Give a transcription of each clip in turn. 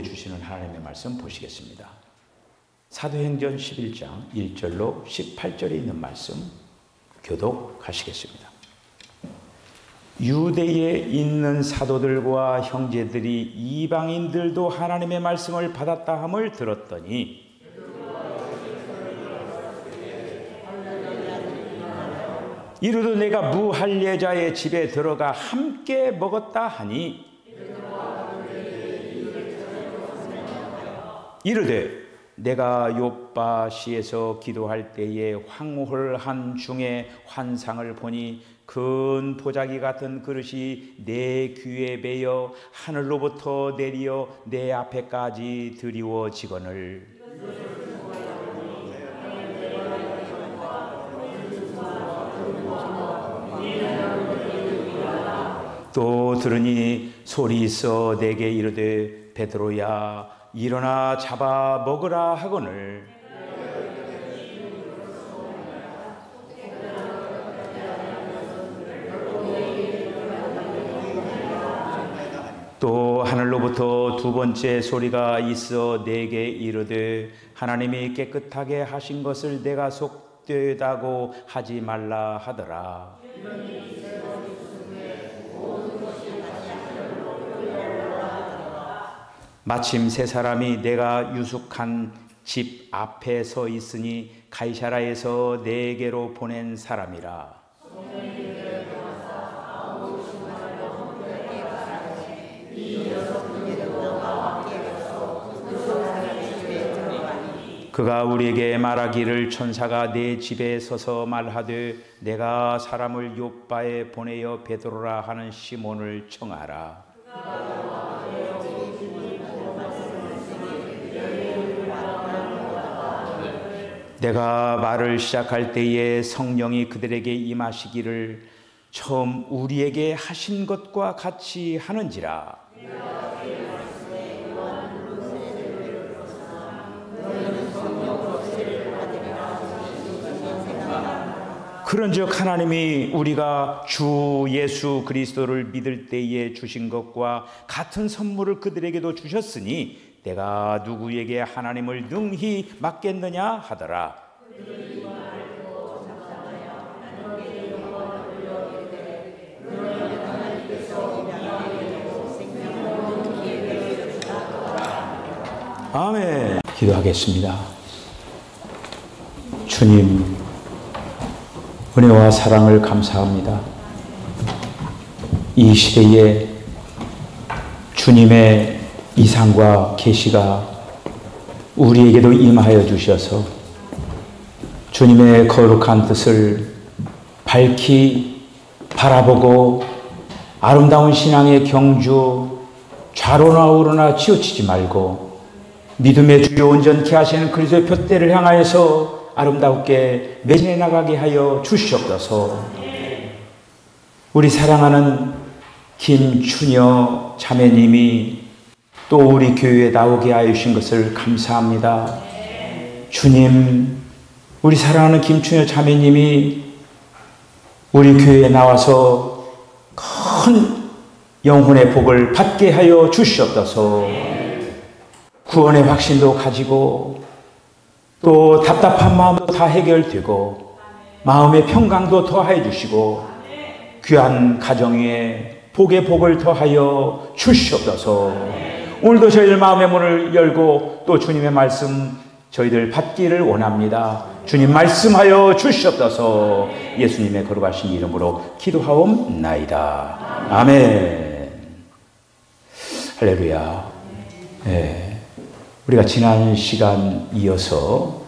우리에게 주시는 하나님의 말씀 보시겠습니다. 사도행전 11장 1절로 18절에 있는 말씀 교독하시겠습니다. 유대에 있는 사도들과 형제들이 이방인들도 하나님의 말씀을 받았다 함을 들었더니 이르되 내가 무할례자의 집에 들어가 함께 먹었다 하니 이르되 내가 욥바시에서 기도할 때에 황홀한 중에 환상을 보니 큰 보자기 같은 그릇이 내 귀에 베어 하늘로부터 내리어 내 앞에까지 드리워지거늘 또 들으니 소리 있어 내게 이르되 베드로야 일어나 잡아 먹으라 하거늘 또 하늘로부터 두 번째 소리가 있어 내게 이르되 하나님이 깨끗하게 하신 것을 내가 속되다고 하지 말라 하더라. 마침 세 사람이 내가 유숙한 집 앞에 서 있으니 가이사라에서 내게로 보낸 사람이라. 그가 우리에게 말하기를 천사가 내 집에 서서 말하되 내가 사람을 욥바에 보내어 베드로라 하는 시몬을 청하라. 내가 말을 시작할 때에 성령이 그들에게 임하시기를 처음 우리에게 하신 것과 같이 하는지라. 그런즉 하나님이 우리가 주 예수 그리스도를 믿을 때에 주신 것과 같은 선물을 그들에게도 주셨으니 내가 누구에게 하나님을 능히 맡겠느냐 하더라. 아멘. 기도하겠습니다. 주님, 은혜와 사랑을 감사합니다. 이 시대에 주님의 이상과 계시가 우리에게도 임하여 주셔서 주님의 거룩한 뜻을 밝히 바라보고 아름다운 신앙의 경주 좌로나 우로나 치우치지 말고 믿음의 주요 온전케 하시는 그리스도의 표대를 향하여서 아름답게 매진해 나가게 하여 주시옵소서. 우리 사랑하는 김춘여 자매님이 또 우리 교회에 나오게 하여 주신 것을 감사합니다. 주님, 우리 사랑하는 김춘여 자매님이 우리 교회에 나와서 큰 영혼의 복을 받게 하여 주시옵소서. 구원의 확신도 가지고 또 답답한 마음도 다 해결되고 마음의 평강도 더하여 주시고 귀한 가정 위에 복의 복을 더하여 주시옵소서. 오늘도 저희들 마음의 문을 열고 또 주님의 말씀 저희들 받기를 원합니다. 주님 말씀하여 주시옵소서. 예수님의 거룩하신 이름으로 기도하옵나이다. 아멘. 할렐루야. 네. 우리가 지난 시간 이어서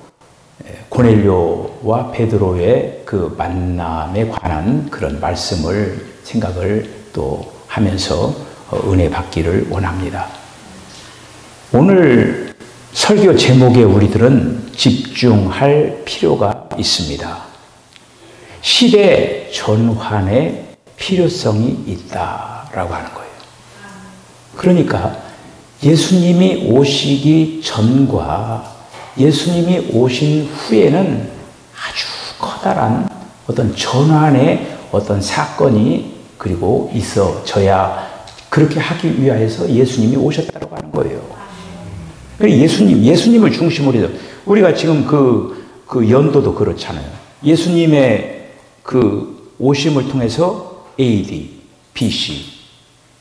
고넬료와 베드로의 그 만남에 관한 그런 말씀을 생각을 또 하면서 은혜 받기를 원합니다. 오늘 설교 제목에 우리들은 집중할 필요가 있습니다. 시대 전환의 필요성이 있다라고 하는 거예요. 그러니까 예수님이 오시기 전과 예수님이 오신 후에는 아주 커다란 어떤 전환의 어떤 사건이 그리고 있어져야 그렇게 하기 위하여서 예수님이 오셨다고 하는 거예요. 예수님을 중심으로 해서 우리가 지금 그 연도도 그렇잖아요. 예수님의 그 오심을 통해서 AD, BC.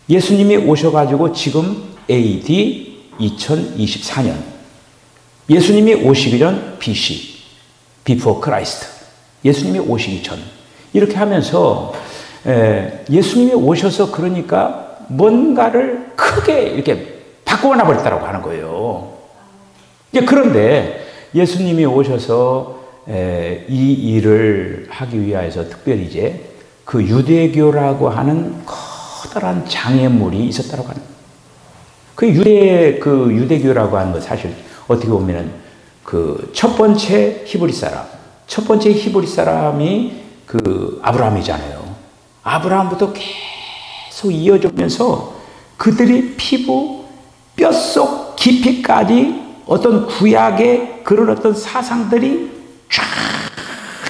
예수님이 오셔가지고 지금 AD 2024년. 예수님이 오시기 전 BC, Before Christ. 예수님이 오시기 전. 이렇게 하면서 예수님이 오셔서 그러니까 뭔가를 크게 이렇게 바꾸어나 버렸다고 하는 거예요. 그런데 예수님이 오셔서 이 일을 하기 위해서 특별히 이제 그 유대교라고 하는 커다란 장애물이 있었다고 하는 그 유대교라고 하는 거 사실 어떻게 보면은 그 첫 번째 히브리 사람이 그 아브라함이잖아요. 아브라함부터 계속 이어지면서 그들이 피부, 뼛속 깊이까지 어떤 구약의 그런 어떤 사상들이 쫙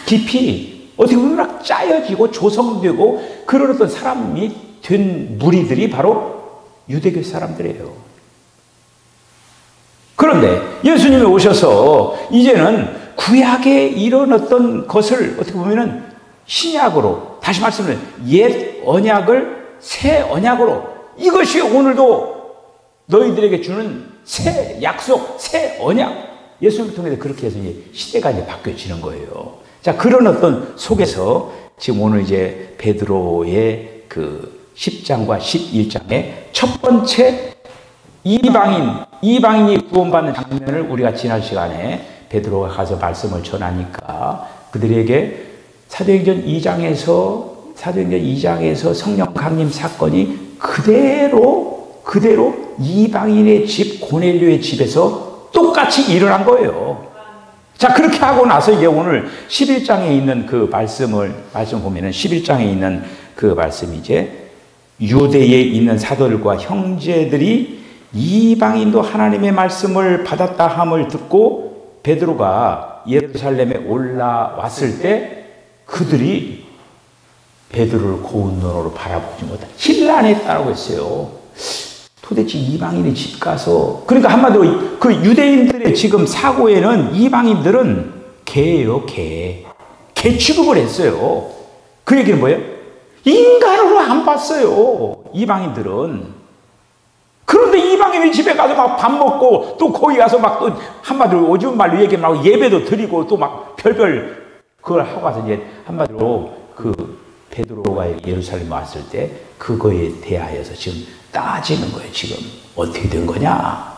깊이 어떻게 보면 막 짜여지고 조성되고 그런 어떤 사람이 된 무리들이 바로 유대교 사람들이에요. 그런데 예수님이 오셔서 이제는 구약의 이런 어떤 것을 어떻게 보면은 신약으로 다시 말씀드리면 옛 언약을 새 언약으로 이것이 오늘도 너희들에게 주는 새 약속, 새 언약. 예수님을 통해서 그렇게 해서 이제 시대가 이제 바뀌어지는 거예요. 자, 그런 어떤 속에서 지금 오늘 이제 베드로의 그 10장과 11장의 첫 번째 이방인이 구원받는 장면을 우리가 지난 시간에 베드로가 가서 말씀을 전하니까 그들에게 사도행전 2장에서 성령 강림 사건이 그대로 이방인의 집 고넬료의 집에서 똑같이 일어난 거예요. 자, 그렇게 하고 나서 이제 오늘 11장에 있는 그 말씀 보면은 11장에 있는 그 말씀이 이제 유대에 있는 사도들과 형제들이 이방인도 하나님의 말씀을 받았다 함을 듣고 베드로가 예루살렘에 올라왔을 때 그들이 베드로를 고운 눈으로 바라보지 못한 신란했다고 했어요. 도대체 이방인의 집 가서 그러니까 한마디로 그 유대인들의 지금 사고에는 이방인들은 개예요, 개 취급을 했어요. 그 얘기는 뭐예요? 인간으로 안 봤어요, 이방인들은. 그런데 이방인의 집에 가서 막 밥 먹고 또 거기 가서 막 또 한마디로 오줌 말로 얘기하고 예배도 드리고 또 막 별별 그걸 하고 가서 이제 한마디로 그 베드로가 예루살렘에 왔을 때 그거에 대하여서 지금 따지는 거예요. 지금 어떻게 된 거냐?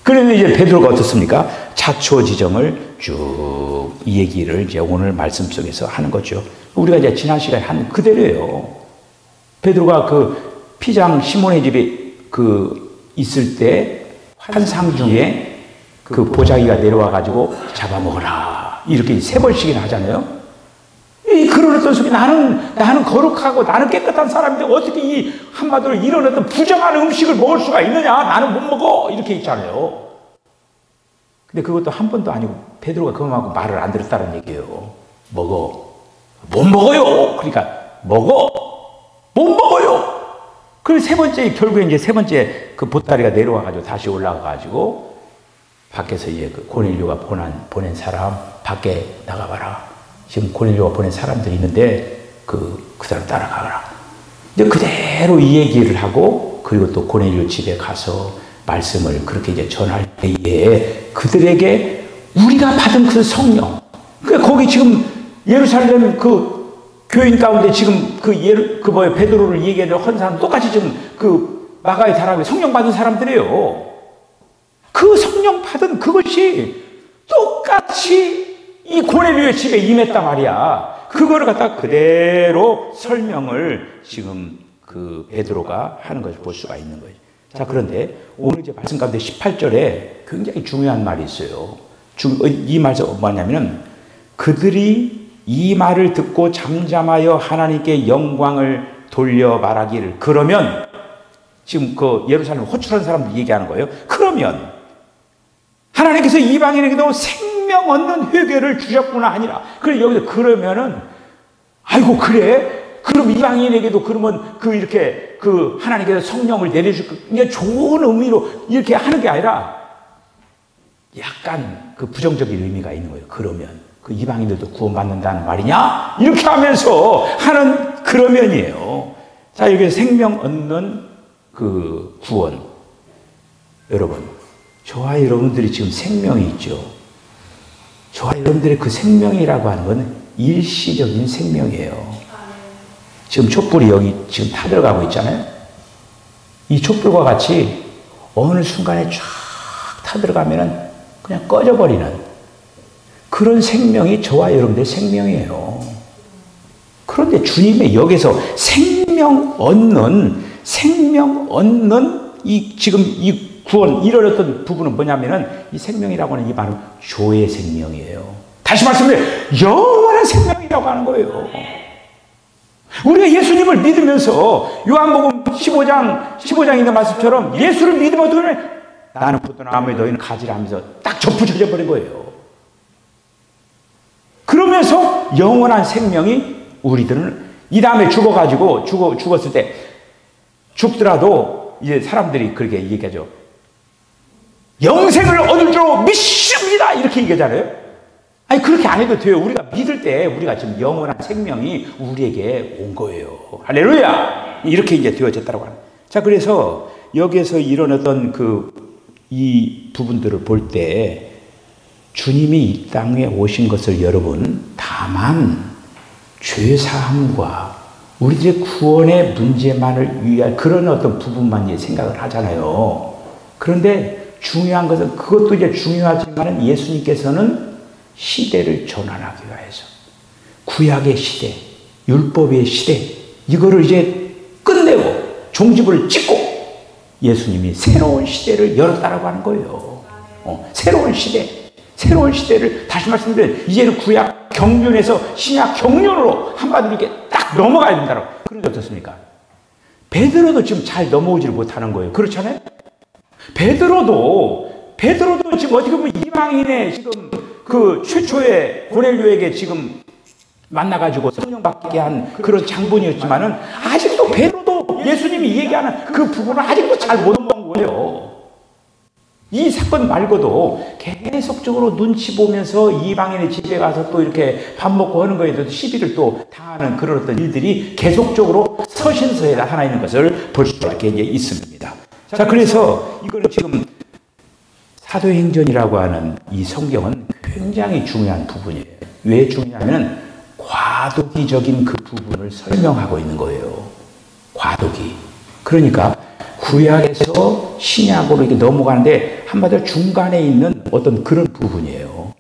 그런데 이제 베드로가 어떻습니까? 자초지정을 쭉 이 얘기를 이제 오늘 말씀 속에서 하는 거죠. 우리가 이제 지난 시간에 한 그대로예요. 베드로가 그 피장 시몬의 집에 그 있을 때 환상 중에 그 보자기가 내려와 가지고 잡아먹어라 이렇게 3번씩이나 하잖아요. 그런 어떤 속에 나는 거룩하고 나는 깨끗한 사람인데 어떻게 이 한마디로 이런 어떤 부정한 음식을 먹을 수가 있느냐? 나는 못 먹어 이렇게 있잖아요. 근데 그것도 한 번도 아니고 베드로가 그만하고 말을 안 들었다는 얘기예요. 먹어. 못 먹어요. 그러니까 먹어. 못 먹어요. 그리고 결국에 이제 세 번째 그 보따리가 내려와가지고 다시 올라가가지고 밖에서 이제 그 고넬료가 보낸 사람 밖에 나가봐라. 지금 고넬료가 보낸 사람들이 있는데 그 사람 따라가라. 이제 그대로 이 얘기를 하고 그리고 또 고넬료 집에 가서 말씀을 그렇게 이제 전할 때에 그들에게 우리가 받은 그 성령. 그러니까 거기 지금 예루살렘 그 교인 가운데 지금 베드로를 얘기하는 헌 사람 똑같이 지금 그 마가의 사람이 성령 받은 사람들이에요. 그 성령 받은 그것이 똑같이 이 고넬료의 집에 임했단 말이야. 그거를 갖다 그대로 설명을 지금 그 베드로가 하는 것을 볼 수가 있는 거예요. 자, 그런데 오늘 이제 말씀 가운데 18절에 굉장히 중요한 말이 있어요. 이 말은 뭐냐면은 그들이 이 말을 듣고 잠잠하여 하나님께 영광을 돌려 말하기를. 그러면 지금 그 예루살렘 호출한 사람들 얘기하는 거예요. 그러면 하나님께서 이방인에게도 생명 얻는 회개를 주셨구나 하니라. 그래 여기서 그러면은 아이고 그래? 그럼 이방인에게도 그러면 이렇게 하나님께서 성령을 내려줄 이게 좋은 의미로 이렇게 하는 게 아니라 약간 그 부정적인 의미가 있는 거예요. 그러면 그 이방인들도 구원받는다는 말이냐? 이렇게 하면서 하는 그런 면이에요. 자, 여기서 생명 얻는 그 구원. 여러분, 저와 여러분들이 지금 생명이 있죠. 저와 여러분들의 그 생명이라고 하는 건 일시적인 생명이에요. 지금 촛불이 여기 지금 타들어가고 있잖아요. 이 촛불과 같이 어느 순간에 쫙 타들어가면은 그냥 꺼져버리는 그런 생명이 저와 여러분들의 생명이에요. 그런데 주님의 여기서 생명 얻는 이 지금 이 구원 이런 부분은 뭐냐면은 이 생명이라고 하는 이 말은 조의 생명이에요. 다시 말씀드려요. 영원한 생명이라고 하는 거예요. 우리가 예수님을 믿으면서 요한복음 15장 있는 말씀처럼 예수를 믿으면 어떻게 해? 나는 포도나무에 너희는 가지라 하면서 딱 접붙여져 버린 거예요. 그러면서 영원한 생명이 우리들은 이 다음에 죽었을 때 죽더라도 이제 사람들이 그렇게 얘기하죠. 영생을 얻을 줄 믿습니다. 이렇게 얘기하잖아요. 아니, 그렇게 안 해도 돼요. 우리가 믿을 때 우리가 지금 영원한 생명이 우리에게 온 거예요. 할렐루야! 이렇게 이제 되어졌다고 하는. 자, 그래서 여기에서 이런 어떤 이 부분들을 볼 때 주님이 이 땅에 오신 것을 여러분 다만 죄사함과 우리들의 구원의 문제만을 위한 그런 어떤 부분만 생각을 하잖아요. 그런데 중요한 것은 그것도 이제 중요하지만 예수님께서는 시대를 전환하기 위해서 구약의 시대, 율법의 시대 이거를 이제 끝내고 종집을 찍고 예수님이 새로운 시대를 열었다라고 하는 거예요. 새로운 시대를 다시 말씀드려요. 이제는 구약 경륜에서 신약 경륜으로 한마디로 이렇게 딱 넘어가야 된다고. 그런데 어떻습니까? 베드로도 지금 잘 넘어오지를 못하는 거예요. 그렇잖아요? 베드로도 지금 어떻게 보면 이방인의 지금 그 최초의 고넬료에게 지금 만나가지고 성령 받게 한 그런 장본이었지만은 아직도 베드로도 예수님이 얘기하는 그 부분을 아직도 잘 못 넘어간 거예요. 이 사건 말고도 계속적으로 눈치 보면서 이방인의 집에 가서 또 이렇게 밥 먹고 하는 거에 대해서 시비를 또 당하는 그런 어떤 일들이 계속적으로 서신서에 나타나 있는 것을 볼 수가 있습니다. 자, 그래서 이거는 지금 사도행전이라고 하는 이 성경은 굉장히 중요한 부분이에요. 왜 중요하면 과도기적인 그 부분을 설명하고 있는 거예요. 과도기. 그러니까 구약에서 신약으로 이렇게 넘어가는데 한마디로 중간에 있는 어떤 그런 부분이에요.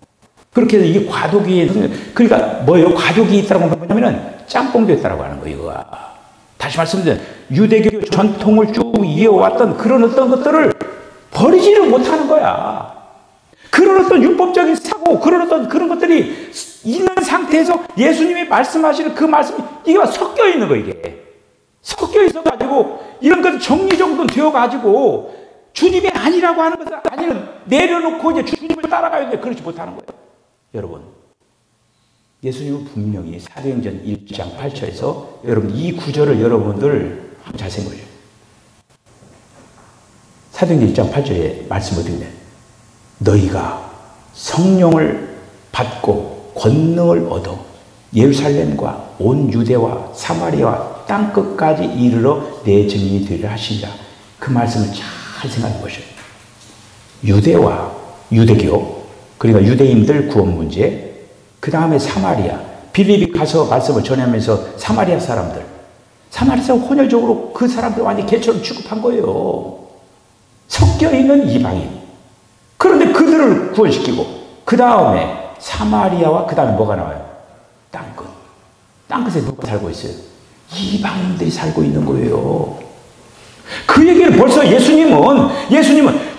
그렇게 해서 이 과도기에, 그러니까 뭐예요? 과도기 있다고 하는 건 뭐냐면은 짬뽕도 있다고 하는 거예요, 이거가. 다시 말씀드리면 유대교 전통을 쭉 이어왔던 그런 어떤 것들을 버리지를 못하는 거야. 그런 어떤 율법적인 사고, 그런 어떤 그런 것들이 있는 상태에서 예수님이 말씀하시는 그 말씀이 이게 섞여 있는 거, 이게. 섞여 있어가지고 이런 것들 정리정돈 되어가지고 주님이 아니라고 하는 것을 아니면 내려놓고 이제 주님을 따라가야 돼. 그렇지 못하는 거예요. 여러분, 예수님은 분명히 사도행전 1장 8절에서 여러분 이 구절을 여러분들 한번 잘 생각해요. 사도행전 1장 8절에 말씀 어떻게 돼? 너희가 성령을 받고 권능을 얻어 예루살렘과 온 유대와 사마리아와 땅끝까지 이르러 내 증인이 되리라 하시니라. 그 말씀을 잘 생각해 보셔요. 유대와 유대교, 그러니까 유대인들 구원 문제, 그 다음에 사마리아, 빌립이 가서 말씀을 전하면서 사마리아 사람들 혼혈적으로 그 사람들 완전히 개처럼 취급한 거예요. 섞여 있는 이방인. 그런데 그들을 구원시키고, 그 다음에 사마리아와 그 다음에 뭐가 나와요? 땅끝에 누가 살고 있어요? 이방인들이 살고 있는 거예요. 그 얘기를 벌써 예수님은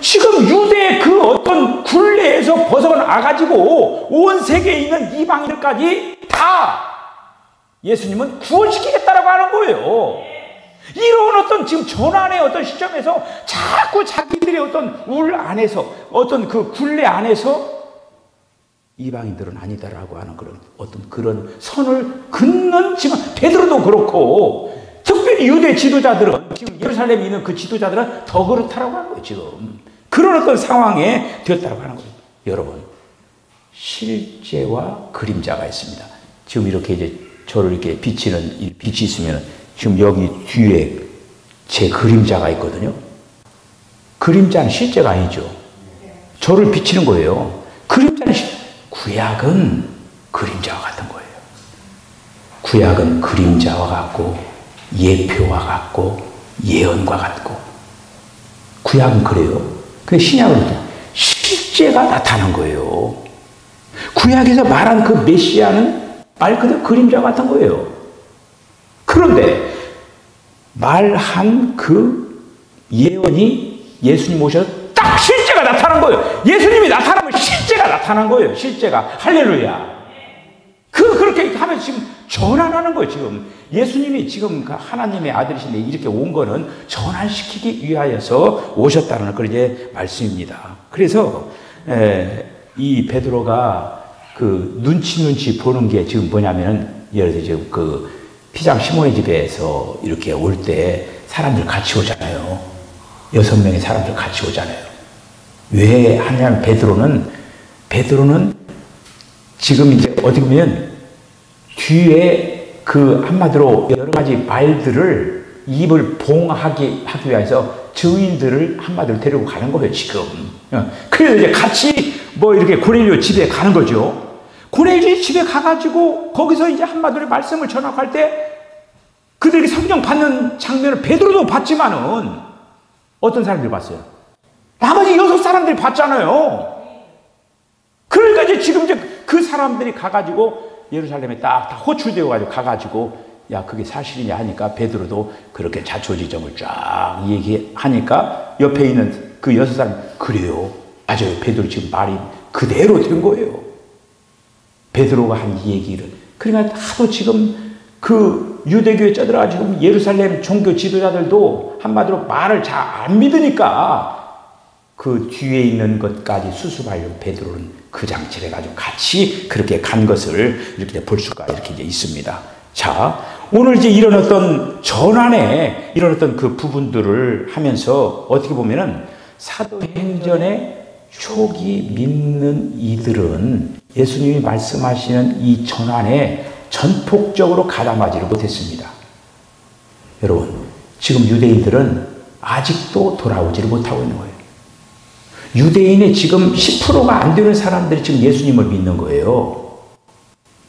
지금 유대의 그 어떤 굴레에서 벗어나가지고 온 세계에 있는 이방인들까지 다 예수님은 구원시키겠다라고 하는 거예요. 이런 어떤 지금 전환의 어떤 시점에서 자꾸 자기들의 어떤 울 안에서 어떤 그 굴레 안에서 이방인들은 아니다라고 하는 그런 선을 긋는 지금 베드로도 그렇고 특별히 유대 지도자들은 지금 예루살렘에 있는 그 지도자들은 더 그렇다라고 하는 거예요. 지금 그런 어떤 상황에 되었다라고 하는 거예요. 여러분, 실제와 그림자가 있습니다. 지금 이렇게 이제 저를 이렇게 비치는 이 빛이 있으면 지금 여기 뒤에 제 그림자가 있거든요. 그림자는 실제가 아니죠. 저를 비치는 거예요. 그림자는 구약은 그림자와 같은 거예요. 구약은 그림자와 같고 예표와 같고 예언과 같고 구약은 그래요. 근데 신약은 실제가 나타난 거예요. 구약에서 말한 그 메시아는 말 그대로 그림자 같은 거예요. 그런데 말한 그 예언이 예수님 오셔서 딱 실제가 나타난 거예요. 예수님이 나타나면 실제가 나타난 거예요. 실제가. 할렐루야. 그렇게 하면 지금 전환하는 거예요. 지금 예수님이 지금 하나님의 아들이신데 이렇게 온 거는 전환시키기 위하여서 오셨다는 그런 이제 말씀입니다. 그래서 이 베드로가 그 눈치 보는 게 지금 뭐냐면은 예를 들어 지금 그 피장 시몬의 집에서 이렇게 올 때 사람들 같이 오잖아요. 6명의 사람들 같이 오잖아요. 왜 하냐면 베드로는 지금 이제 어떻게 보면 뒤에 그 한마디로 여러 가지 말들을 입을 봉하기 하기 위해서 증인들을 한마디로 데리고 가는 거예요, 지금. 그래서 이제 같이 뭐 이렇게 고넬료 집에 가는 거죠. 고넬료 집에 가가지고 거기서 이제 한마디로 말씀을 전학할 때 그들이 성령 받는 장면을 베드로도 봤지만은 어떤 사람들이 봤어요? 나머지 6사람들이 봤잖아요. 그러니까 이제 지금 이제 그 사람들이 가가지고 예루살렘에 딱 호출되어 가지고 가가지고 야 그게 사실이냐 하니까 베드로도 그렇게 자초지종을 쫙 얘기하니까 옆에 있는 그 6사람 그래요. 맞아요. 베드로 지금 말이 그대로 된 거예요. 베드로가 한 이 얘기를. 그러니까 하도 지금 그 유대교에 쩌들어가지고 예루살렘 종교 지도자들도 한마디로 말을 잘 안 믿으니까 그 뒤에 있는 것까지 수습하려고 베드로는 그 장치를 해가지고 같이 그렇게 간 것을 이렇게 볼 수가 이렇게 이제 있습니다. 자, 오늘 이제 이런 어떤 전환에 이런 어떤 그 부분들을 하면서 어떻게 보면은 사도행전의 초기 믿는 이들은 예수님이 말씀하시는 이 전환에 전폭적으로 가담하지를 못했습니다. 여러분, 지금 유대인들은 아직도 돌아오지를 못하고 있는 거예요. 유대인의 지금 10%가 안 되는 사람들이 지금 예수님을 믿는 거예요.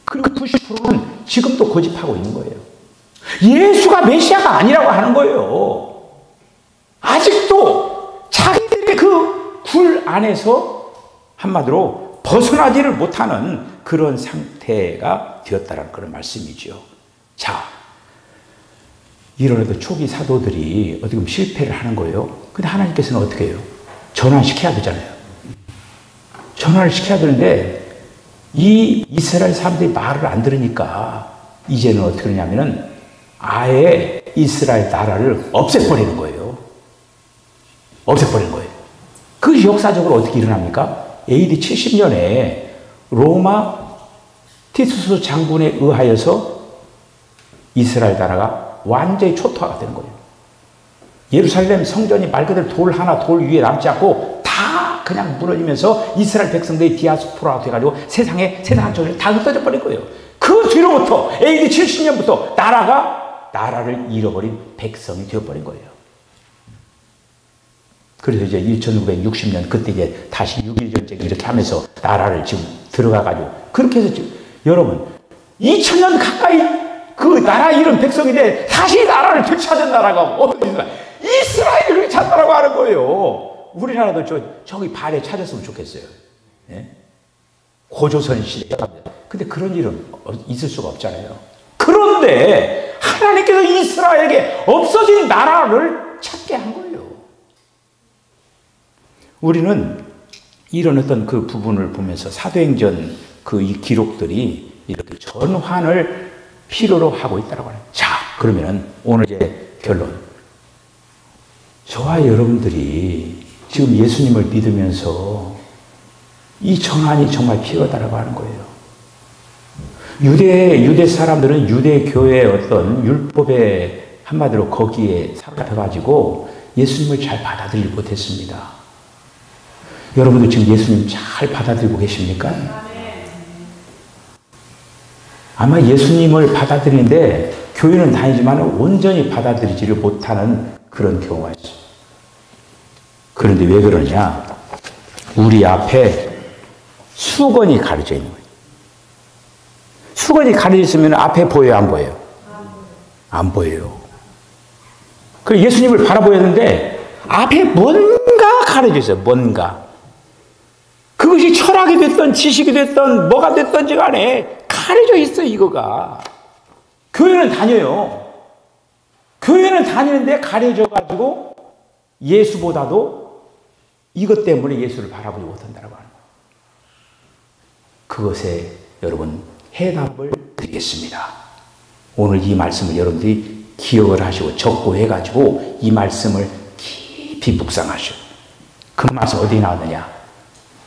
그리고 90%는 지금도 고집하고 있는 거예요. 예수가 메시아가 아니라고 하는 거예요. 아직도 자기들의 그 굴 안에서 한마디로 벗어나지를 못하는 그런 상태가 되었다는 그런 말씀이죠. 자, 이런 초기 사도들이 어떻게 보면 실패를 하는 거예요. 근데 하나님께서는 어떻게 해요? 전환시켜야 되잖아요. 전환을 시켜야 되는데 이 이스라엘 사람들이 말을 안 들으니까 이제는 어떻게 하냐면은 아예 이스라엘 나라를 없애버리는 거예요. 없애버리는 거예요. 그 역사적으로 어떻게 일어납니까? AD 70년에 로마 티투스 장군에 의하여서 이스라엘 나라가 완전히 초토화가 되는 거예요. 예루살렘 성전이 말 그대로 돌 위에 남지 않고 다 그냥 무너지면서 이스라엘 백성들이 디아스포라가 돼가지고 세상 한쪽으로 다 흩어져 버린 거예요. 그 뒤로부터 AD 70년부터 나라를 잃어버린 백성이 되어버린 거예요. 그래서 이제 1960년 그때 이제 다시 6.1 전쟁 이렇게 하면서 나라를 지금 들어가가지고 그렇게 해서 지금 여러분 2000년 가까이 그 나라 잃은 백성인데 다시 나라를 되찾은 나라가 어디 있나? 이스라엘을 찾다라고 하는 거예요. 우리나라도 저기 발에 찾았으면 좋겠어요. 예? 고조선 시대. 근데 그런 일은 있을 수가 없잖아요. 그런데 하나님께서 이스라엘에게 없어진 나라를 찾게 한 거예요. 우리는 이런 어떤 그 부분을 보면서 사도행전 그 이 기록들이 이렇게 전환을 필요로 하고 있다고 하는. 자, 그러면은 오늘 이제 결론. 저와 여러분들이 지금 예수님을 믿으면서 이 전환이 정말 필요하다고 하는 거예요. 유대 사람들은 유대 교회의 어떤 율법에 한마디로 거기에 사로잡혀가지고 예수님을 잘 받아들이지 못했습니다. 여러분도 지금 예수님 잘 받아들이고 계십니까? 아마 예수님을 받아들이는데 교회는 다니지만 온전히 받아들이지를 못하는 그런 경우가 있어요. 그런데 왜 그러냐? 우리 앞에 수건이 가려져 있는 거예요. 수건이 가려져 있으면 앞에 보여요, 안 보여요? 안 보여요. 그래서 예수님을 바라보야 하는데 앞에 뭔가 가려져 있어요. 뭔가. 그것이 철학이 됐든 지식이 됐든 뭐가 됐든지 간에 가려져 있어요, 이거가. 교회는 다녀요. 교회는 다니는데 가려져 가지고 예수보다도 이것 때문에 예수를 바라보지 못한다고 하는 거예요. 그것에 여러분 해답을 드리겠습니다. 오늘 이 말씀을 여러분들이 기억을 하시고 적고 해가지고 이 말씀을 깊이 묵상하시고, 그 말씀 어디에 나왔느냐?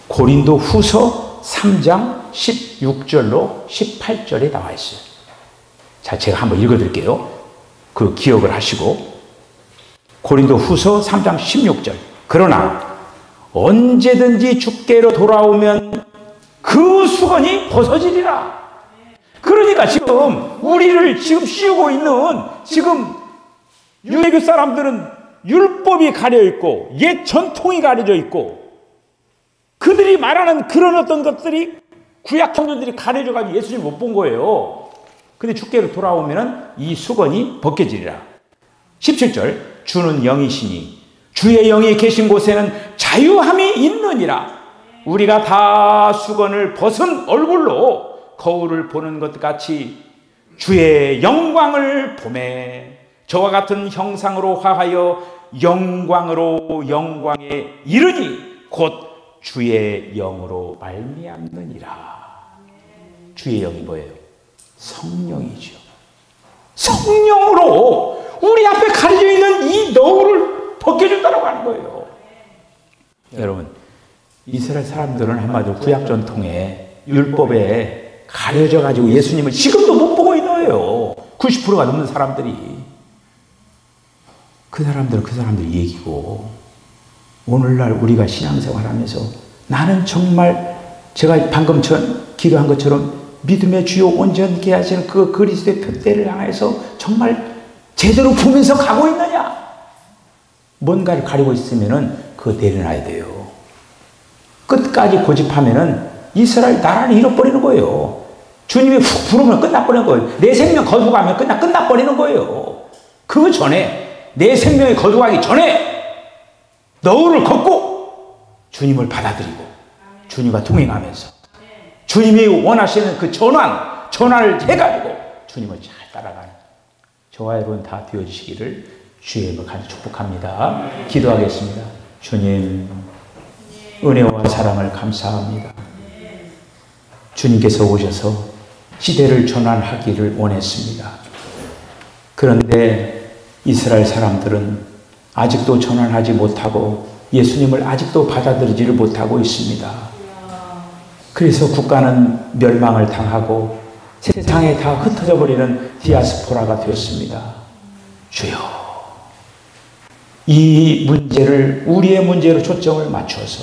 고린도 후서 3장 16절로 18절에 나와 있어요. 자, 제가 한번 읽어드릴게요. 그 기억을 하시고. 고린도 후서 3장 16절. 그러나 언제든지 주께로 돌아오면 그 수건이 벗어지리라. 그러니까 지금 우리를 지금 씌우고 있는 지금 유대교 사람들은 율법이 가려 있고 옛 전통이 가려져 있고 그들이 말하는 그런 어떤 것들이 구약 청년들이 가려져 가지고 예수님 못 본 거예요. 근데 주께로 돌아오면 이 수건이 벗겨지리라. 17절. 주는 영이시니 주의 영이 계신 곳에는 자유함이 있느니라. 우리가 다 수건을 벗은 얼굴로 거울을 보는 것 같이 주의 영광을 보매 저와 같은 형상으로 화하여 영광으로 영광에 이르니 곧 주의 영으로 말미암느니라. 주의 영이 뭐예요? 성령이죠. 성령으로 우리 앞에 가려져 있는 이 너울을 벗겨준다고 하는 거예요. 여러분, 이스라엘 사람들은 한마디로 구약 전통에 율법에 가려져 가지고 예수님을 지금도 못 보고 있는 거예요. 90%가 넘는 사람들이. 그 사람들 얘기고, 오늘날 우리가 신앙생활하면서 나는 정말 제가 방금 기도한 것처럼 믿음의 주요 온전케 하시는 그 그리스도의 표대를 향해서 정말 제대로 보면서 가고 있느냐? 뭔가를 가리고 있으면은 그거 내려놔야 돼요. 끝까지 고집하면은 이스라엘 나라를 잃어버리는 거예요. 주님이 훅 부르면 끝나버리는 거예요. 내 생명 거두가면 끝나버리는 거예요. 그 전에, 내 생명이 거두가기 전에 너울을 걷고 주님을 받아들이고 주님과 동행하면서 주님이 원하시는 그 전환을 해가지고 주님을 잘 따라가는 저와 여러분 다 되어주시기를 주의 이름으로 간절히 축복합니다. 기도하겠습니다. 주님, 은혜와 사랑을 감사합니다. 주님께서 오셔서 시대를 전환하기를 원했습니다. 그런데 이스라엘 사람들은 아직도 전환하지 못하고 예수님을 아직도 받아들이지를 못하고 있습니다. 그래서 국가는 멸망을 당하고 세상에 다 흩어져 버리는 디아스포라가 되었습니다. 주여, 이 문제를 우리의 문제로 초점을 맞춰서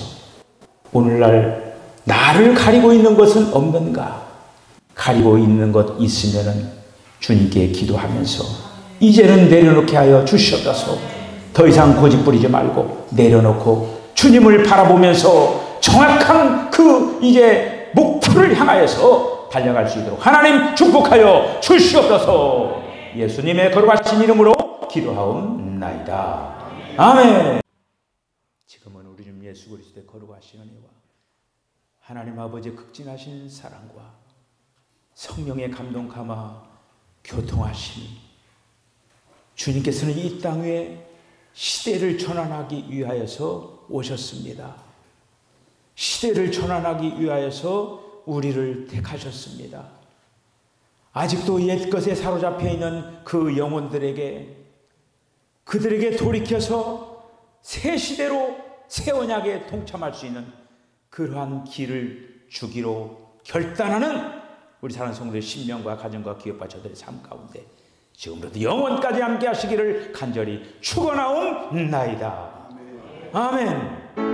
오늘날 나를 가리고 있는 것은 없는가? 가리고 있는 것 있으면은 주님께 기도하면서 이제는 내려놓게 하여 주시옵소서. 더 이상 고집 부리지 말고 내려놓고 주님을 바라보면서 정확한 그 이제 목표를 향하여서 달려갈 수 있도록 하나님 축복하여 주시옵소서. 예수님의 거룩하신 이름으로 기도하옵나이다. 아멘. 지금은 우리 주 예수 그리스도의 거룩하신 은혜와 하나님 아버지의 극진하신 사랑과 성령의 감동 감화 교통하심이 주님께서는 이 땅 위에 시대를 전환하기 위하여서 오셨습니다. 시대를 전환하기 위하여서 우리를 택하셨습니다. 아직도 옛것에 사로잡혀 있는 그 영혼들에게 그들에게 돌이켜서 새 시대로 새 언약에 동참할 수 있는 그러한 길을 주기로 결단하는 우리 사랑하는 성도의 신명과 가정과 기업과 저들의 삶 가운데 지금부터 영원까지 함께 하시기를 간절히 축원하옵나이다. 아멘.